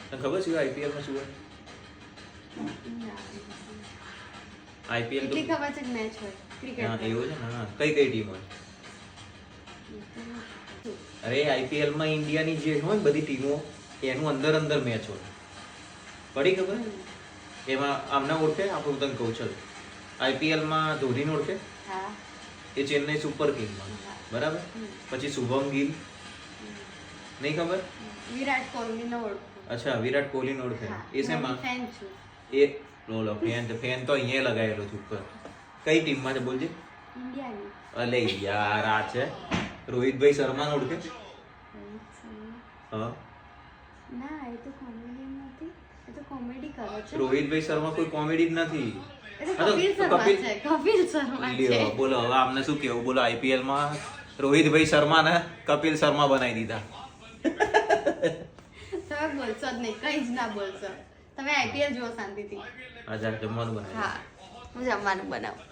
તને ખબર છે આઈપીએલ માં શું હોય? આઈપીએલ તો એટલી ખબર છે કે મેચ હોય ક્રિકેટ. હા એવું છે ને. કઈ કઈ ટીમ હોય? અરે આઈપીએલ માં ઇન્ડિયાની જે હોય બધી ટીમો એનું અંદર અંદર મેચ હોય. પડી ખબર? એમાં આમને ઓળખે? આપણે તને કહું ચાલ. આઈપીએલ માં ધોનીને ઓળખે? હા. એ ચેન્નઈ સુપર કિંગમાં, બરાબર? પછી શુભમ ગિલ નહીં ખબર? વિરાટ કોહલી નો ઓળખું. અચ્છા, વિરાટ કોહલીને ઓળખે. એ શેમાં? ફેન છું. એ લોલો ફેન તો અહીંયા લગાવેલો છે ઉપર. કઈ ટીમમાં છે બોલજે? ઇન્ડિયાની. અલે યાર આ છે રોહિતભાઈ શર્માને ઓળખે? હા. ના એ તો કોમેડિયન નથી, એ તો કોમેડી કરે છે. રોહિતભાઈ શર્મા કોઈ કોમેડી જ નથી. એ તો કપિલ શર્મા છે. કપિલ શર્મા છે. લ્યો બોલો હવે આમને શું કેવું? બોલો આઈપીએલ માં રોહિતભાઈ શર્મા ને કપિલ શર્મા બનાવી દીધા. તમે બોલશો જ નહીં, કઈ જ ના બોલશો. તમે આઈપીએલ જુઓ શાંતિથી. અચ્છા જમવાનું બનાવ્યું. હા, હું જમવાનું બનાવું.